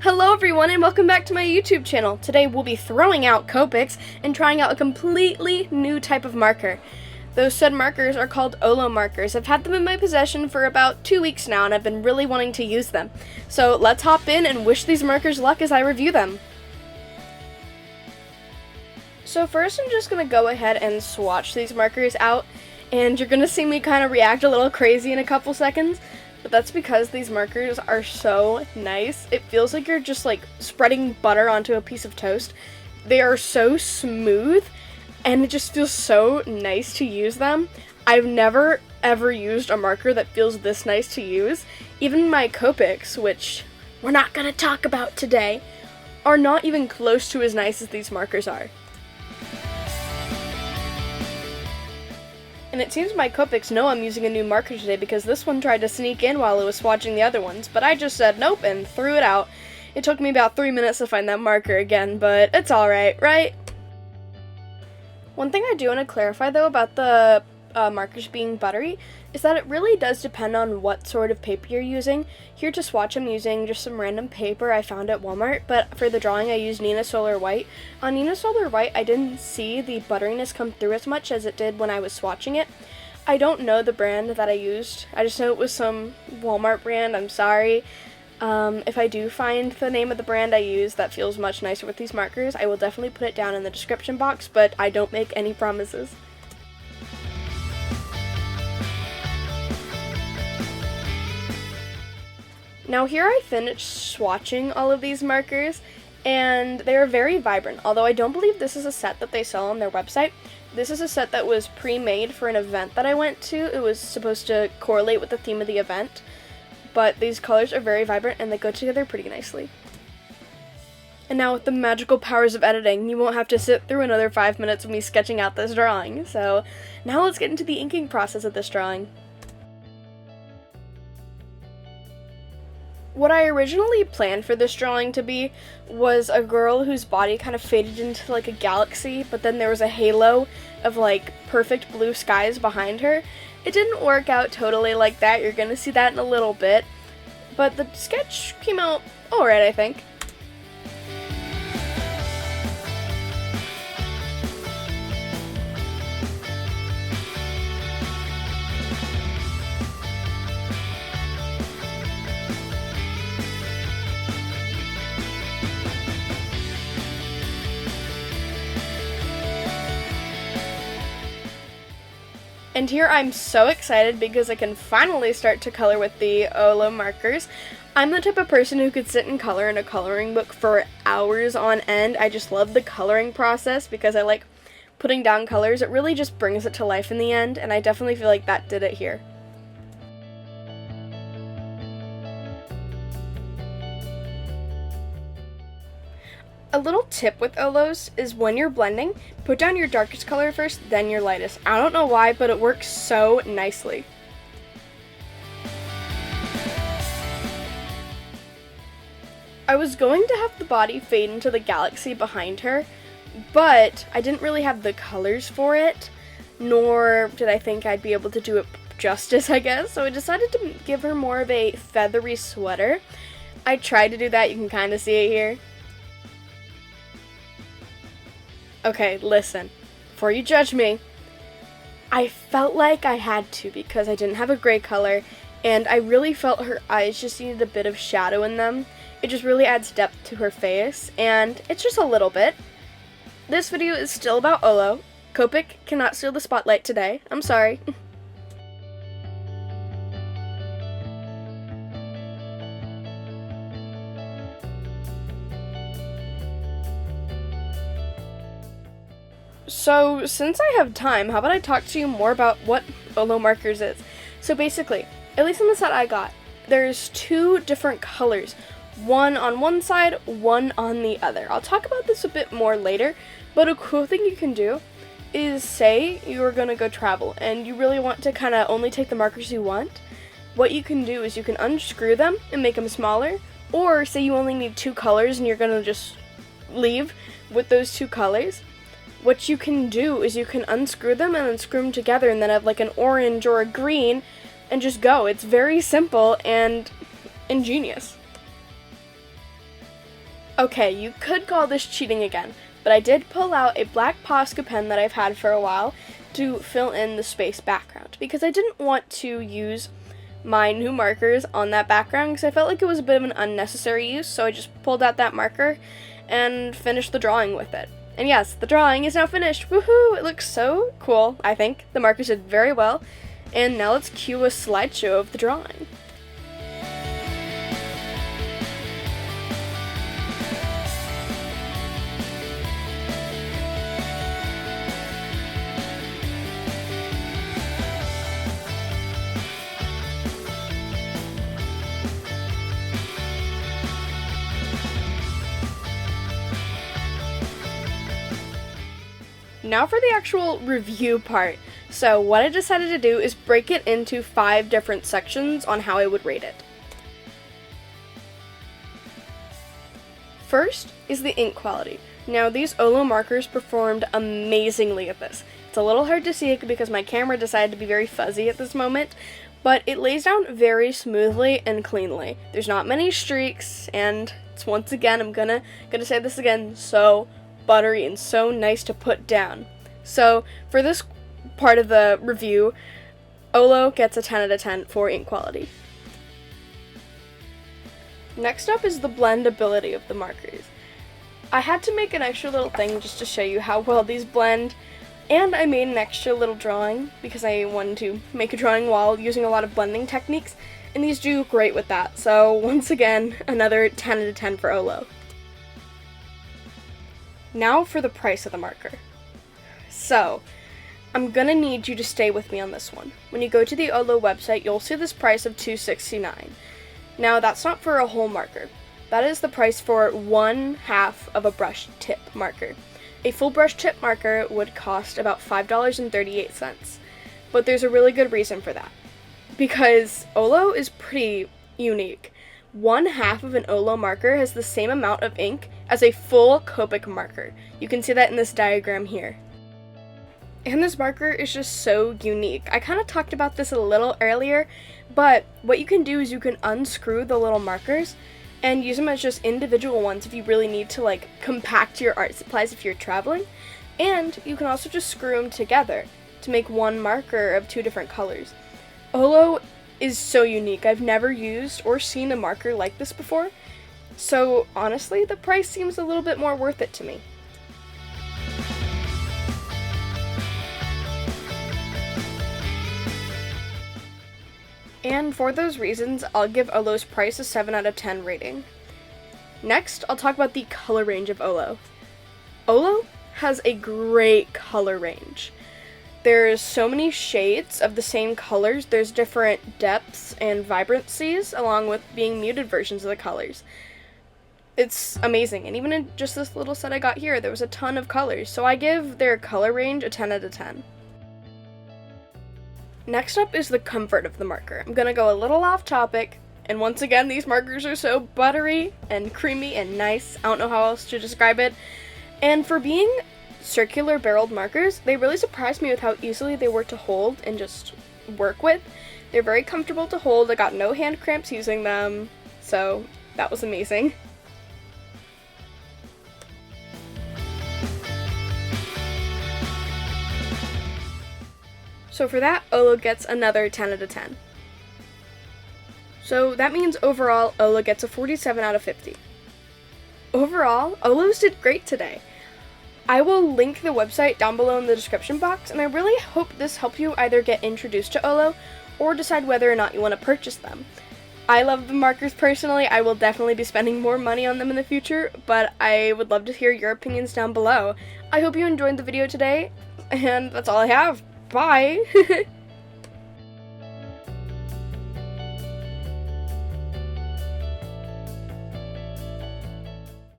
Hello everyone and welcome back to my YouTube channel. Today we'll be throwing out Copics and trying out a completely new type of marker. Those said markers are called OLO markers. I've had them in my possession for about 2 weeks now and I've been really wanting to use them. So let's hop in and wish these markers luck as I review them. So first I'm just going to go ahead and swatch these markers out, and you're going to see me kind of react a little crazy in a couple seconds. But that's because these markers are so nice. It feels like you're just like spreading butter onto a piece of toast. They are so smooth and it just feels so nice to use them. I've never ever used a marker that feels this nice to use. Even my Copics, which we're not going to talk about today, are not even close to as nice as these markers are. And it seems my Copics know I'm using a new marker today because this one tried to sneak in while it was swatching the other ones, but I just said nope and threw it out. It took me about 3 minutes to find that marker again, but it's alright, right? One thing I do want to clarify though about the markers being buttery is that it really does depend on what sort of paper you're using. Here to swatch I'm using just some random paper I found at Walmart, but for the drawing I used Nina Solar White. On Nina Solar White I didn't see the butteriness come through as much as it did when I was swatching it. I don't know the brand that I used, I just know it was some Walmart brand, I'm sorry. If I do find the name of the brand I use that feels much nicer with these markers, I will definitely put it down in the description box, but I don't make any promises. Now here I finished swatching all of these markers, and they are very vibrant, although I don't believe this is a set that they sell on their website. This is a set that was pre-made for an event that I went to. It was supposed to correlate with the theme of the event, but these colors are very vibrant and they go together pretty nicely. And now with the magical powers of editing, you won't have to sit through another 5 minutes of me sketching out this drawing. So now let's get into the inking process of this drawing. What I originally planned for this drawing to be was a girl whose body kind of faded into like a galaxy, but then there was a halo of like perfect blue skies behind her. It didn't work out totally like that, you're gonna see that in a little bit, but the sketch came out alright, I think. And here I'm so excited because I can finally start to color with the OLO markers. I'm the type of person who could sit and color in a coloring book for hours on end. I just love the coloring process because I like putting down colors. It really just brings it to life in the end, and I definitely feel like that did it here. A little tip with OLOs is when you're blending, put down your darkest color first, then your lightest. I don't know why, but it works so nicely. I was going to have the body fade into the galaxy behind her, but I didn't really have the colors for it, nor did I think I'd be able to do it justice, I guess, so I decided to give her more of a feathery sweater. I tried to do that, you can kind of see it here. Okay, listen, before you judge me, I felt like I had to because I didn't have a gray color, and I really felt her eyes just needed a bit of shadow in them. It just really adds depth to her face, and it's just a little bit. This video is still about OLO. Copic cannot steal the spotlight today. I'm sorry. So, since I have time, how about I talk to you more about what OLO Markers is. So basically, at least in the set I got, there's 2 different colors. One on one side, one on the other. I'll talk about this a bit more later, but a cool thing you can do is say you're gonna go travel and you really want to kind of only take the markers you want. What you can do is you can unscrew them and make them smaller, or say you only need 2 colors and you're gonna just leave with those 2 colors. What you can do is you can unscrew them and then screw them together and then have like an orange or a green and just go. It's very simple and ingenious. Okay, you could call this cheating again, but I did pull out a black Posca pen that I've had for a while to fill in the space background, because I didn't want to use my new markers on that background because I felt like it was a bit of an unnecessary use, so I just pulled out that marker and finished the drawing with it. And yes, the drawing is now finished. Woohoo! It looks so cool, I think. The markers did very well. And now let's cue a slideshow of the drawing. Now for the actual review part. So what I decided to do is break it into 5 different sections on how I would rate it. First is the ink quality. Now these OLO markers performed amazingly at this. It's a little hard to see it because my camera decided to be very fuzzy at this moment, but it lays down very smoothly and cleanly. There's not many streaks, and it's, once again, I'm gonna say this again, so buttery and so nice to put down. So for this part of the review, OLO gets a 10 out of 10 for ink quality. Next up is the blendability of the markers. I had to make an extra little thing just to show you how well these blend, and I made an extra little drawing because I wanted to make a drawing while using a lot of blending techniques, and these do great with that. So once again, another 10 out of 10 for OLO. Now for the price of the marker. So, I'm gonna need you to stay with me on this one. When you go to the OLO website, you'll see this price of $2.69. Now, that's not for a whole marker. That is the price for 1/2 of a brush tip marker. A full brush tip marker would cost about $5.38. But there's a really good reason for that. Because OLO is pretty unique. 1/2 of an OLO marker has the same amount of ink as a full Copic marker. You can see that in this diagram here. And this marker is just so unique. I kind of talked about this a little earlier, but what you can do is you can unscrew the little markers and use them as just individual ones if you really need to like compact your art supplies if you're traveling. And you can also just screw them together to make one marker of 2 different colors. OLO is so unique. I've never used or seen a marker like this before, so honestly, the price seems a little bit more worth it to me. And for those reasons, I'll give OLO's price a 7 out of 10 rating. Next, I'll talk about the color range of OLO. OLO has a great color range. There's so many shades of the same colors. There's different depths and vibrancies, along with being muted versions of the colors. It's amazing, and even in just this little set I got here, there was a ton of colors, so I give their color range a 10 out of 10. Next up is the comfort of the marker. I'm gonna go a little off topic, and once again, these markers are so buttery and creamy and nice. I don't know how else to describe it. And for being circular barreled markers, they really surprised me with how easily they were to hold and just work with. They're very comfortable to hold. I got no hand cramps using them, so that was amazing. So for that, OLO gets another 10 out of 10. So that means overall, OLO gets a 47 out of 50. Overall, OLO's did great today. I will link the website down below in the description box, and I really hope this helps you either get introduced to OLO or decide whether or not you want to purchase them. I love the markers personally. I will definitely be spending more money on them in the future, but I would love to hear your opinions down below. I hope you enjoyed the video today, and that's all I have. Bye!